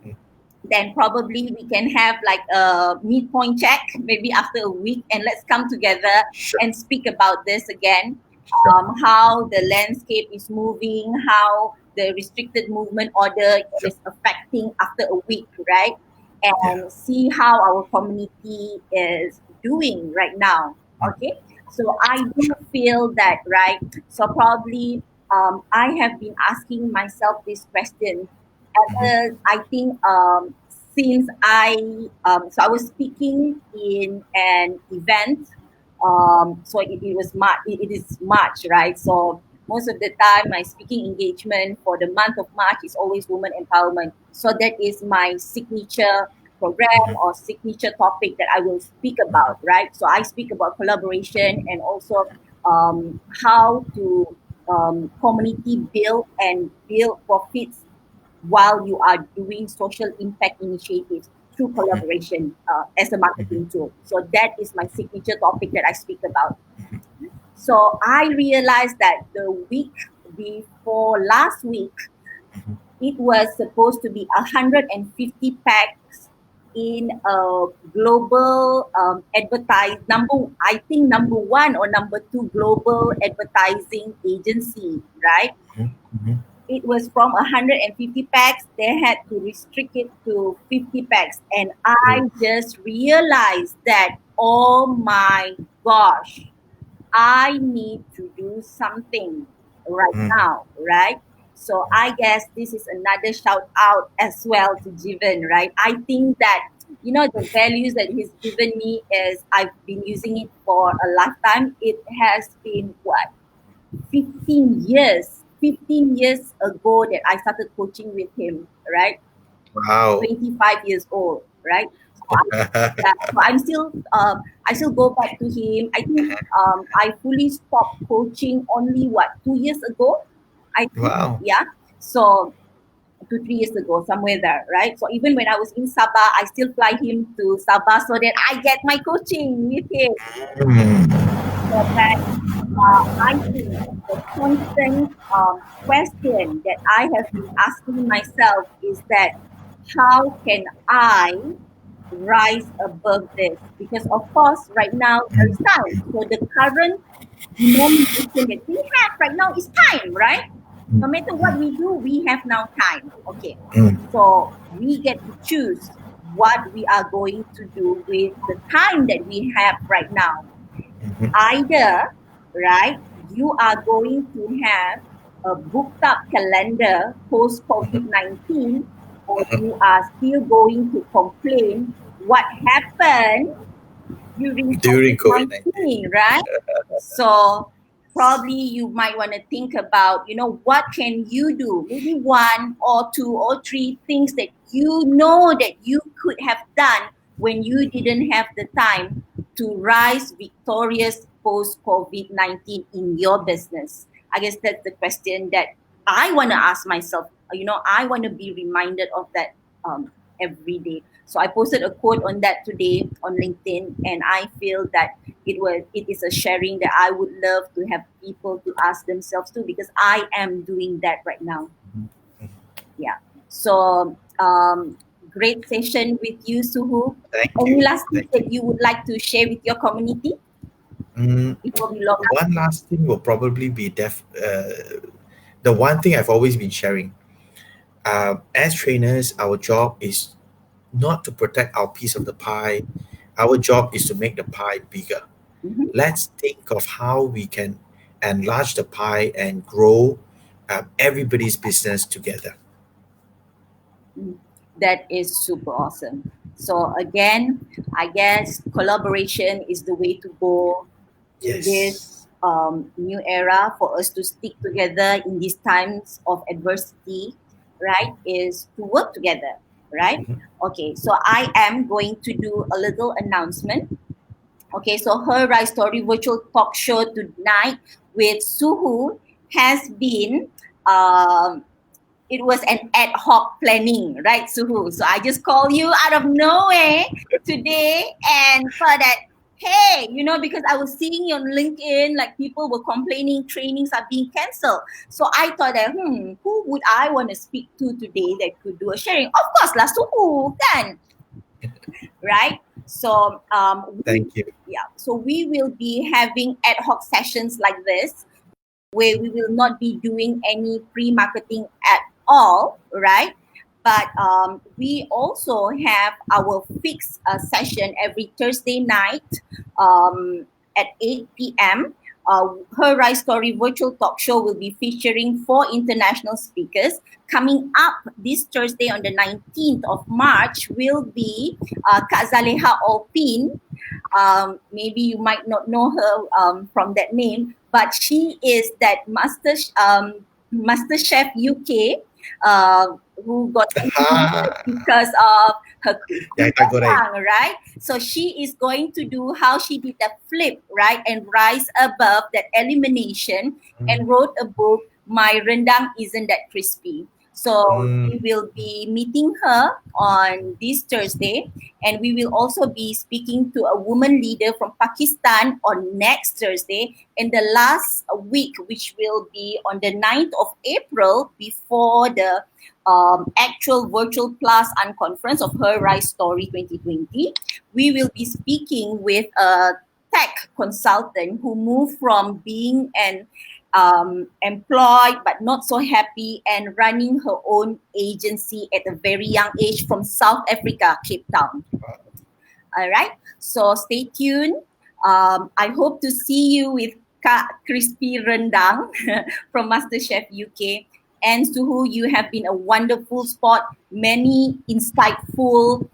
Then probably we can have like a midpoint check maybe after a week, and let's come together Sure. and speak about this again. Sure. How the landscape is moving, how the restricted movement order Sure. is affecting after a week, right? Yeah. And see how our community is doing right now. Mm. Okay, so I do Sure. feel that, right? So probably I have been asking myself this question Mhm. ever. I think since I was speaking in an event. So it was March. It is March, right? So most of the time, my speaking engagement for the month of March is always women empowerment. So that is my signature program Mhm. or signature topic that I will speak Mhm. about, right? So I speak about collaboration and also how to community build and build profits while you are doing social impact initiatives through Mhm. collaboration as a Mhm. marketing tool. So that is my signature topic that I speak about. So I realized that the week before last week, Mhm. it was supposed to be 150 packs, in a global I think number one or number two global advertising agency, right? Mhm. It was from 150 packs, they had to restrict it to 50 packs. And Oh. I just realized that, oh my gosh, I need to do something right Mm. now, right? So I guess this is another shout out as well to Jivan, right? I think that, the values that he's given me is I've been using it for a lifetime. It has been what, 15 years, 15 years ago that I started coaching with him, right? Wow. 25 years old, right? So yeah, so I still go back to him. I think I fully stopped coaching only what, 2 years ago, I think. Wow. Yeah. So 2 3 years ago, somewhere there, right? So even when I was in Sabah, I still fly him to Sabah so that I get my coaching with him. Mm. So that I think the constant question that I have been asking myself is that how can I rise above this? Because of course, right now there is time. So the current denomination that we have right now is time, right? No matter what we do, we have now time. Okay. Mm. So we get to choose what we are going to do with the time that we have right now. Mhm. Either, right, you are going to have a booked up calendar post COVID 19, or you are still going to complain what happened during During COVID COVID-19. 19, right? So probably you might want to think about, what can you do? Maybe one or two or three things that you know that you could have done when you didn't have the time to rise victorious post COVID 19 in your business. I guess that's the question that I want to ask myself. I want to be reminded of that every day. So I posted a quote on that today on LinkedIn, and I feel that it is a sharing that I would love to have people to ask themselves too, because I am doing that right now. Yeah. So great session with you, Suhu. Thank Any you. last things Thank you. that you would like to share with your community Mm, before we log out? one last thing will probably be the one thing I've always been sharing. As trainers, our job is not to protect our piece of the pie. Our job is to make the pie bigger. Mhm. Let's think of how we can enlarge the pie and grow everybody's business together. Mm. That is super awesome. So again, I guess collaboration is the way to go in this Yes. new era for us to stick together in these times of adversity, right? Is to work together, right? Mhm. Okay, so I am going to do a little announcement. Okay, so her Rise Story virtual talk show tonight with Suhu has been it was an ad hoc planning, right, Suhu? So I just call you out of nowhere today and thought that, hey, because I was seeing on LinkedIn, like people were complaining trainings are being cancelled. So I thought that, who would I want to speak to today that could do a sharing? Of course, lah, Suhu, kan? Right? So Thank you. yeah, so we will be having ad hoc sessions like this where we will not be doing any pre-marketing at all, right? But we also have our fixed session every Thursday night at 8 p.m. Her Rise Story virtual talk show will be featuring four international speakers. Coming up this Thursday on the 19th of March will be Kak Zaleha Alpin. Maybe you might not know her from that name, but she is that Master Chef UK who got eliminated Ah, because of her crispy yang tak goreng. rendang, right? So she is going to do how she did the flip, right, and rise above that elimination, and Mm. wrote a book, My Rendang Isn't That Crispy. So Mm, we will be meeting her on this Thursday, and we will also be speaking to a woman leader from Pakistan on next Thursday. In the last week, which will be on the 9th of April, before the actual virtual class and conference of Her Rise Story 2020, we will be speaking with a tech consultant who moved from being an employed but not so happy and running her own agency at a very young age from South Africa, Cape Town. All right. So stay tuned. I hope to see you with Kak Crispy Rendang from MasterChef UK. And Suhu, you have been a wonderful spot. Many insightful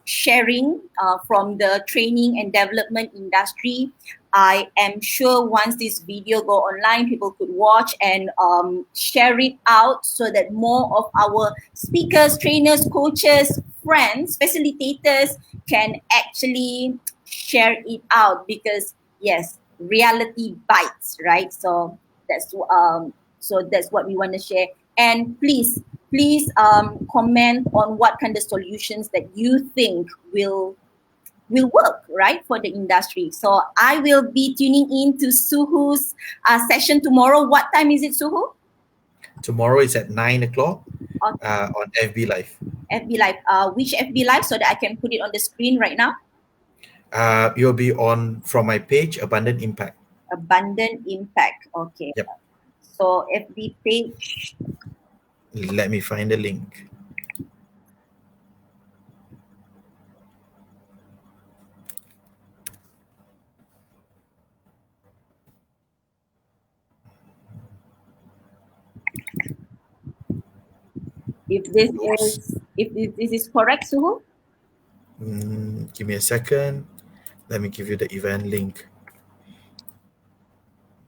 sharing from the training and development industry. I am sure once this video go online, people could watch and share it out so that more of our speakers, trainers, coaches, friends, facilitators can actually share it out, because yes, reality bites, right? So that's what we want to share. And please comment on what kind of solutions that you think will work, right, for the industry. So I will be tuning in to Suhu's session tomorrow. What time is it, Suhu? tomorrow is at 9 o'clock Okay, on FB Live. FB Live. Which FB Live, so that I can put it on the screen right now? You'll be on from my page, Abundant Impact. Abundant Impact. Okay. Yep. So FB page. Let me find the link. Oops. If this is correct, Suhu. Give me a second. Let me give you the event link.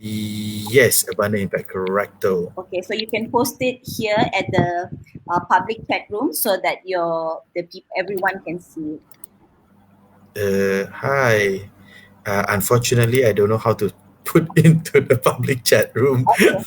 Yes, Abundant Impact, correcto. Okay, so you can post it here at the public chat room so that everyone can see it. Hi. Unfortunately, I don't know how to put into the public chat room. Okay.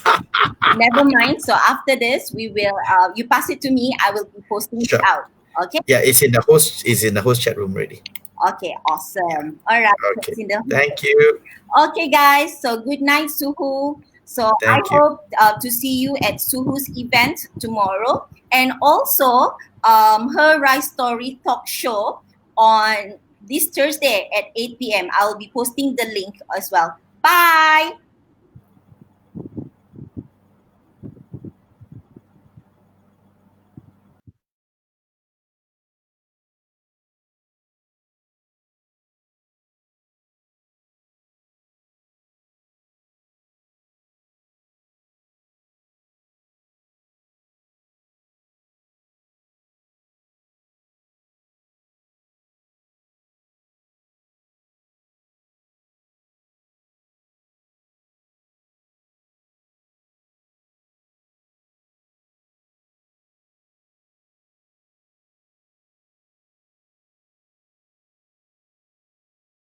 Never mind. So after this, we will you pass it to me. I will be posting it Sure. out. Okay. Yeah, it's in the host. It's in the host chat room already. Okay. Awesome. All right. Okay. It's in the Thank you. Okay, guys. So good night, Suhu. So I Thank you. hope to see you at Suhu's event tomorrow, and also her Rise Story talk show on this Thursday at 8 p.m. I will be posting the link as well. Bye.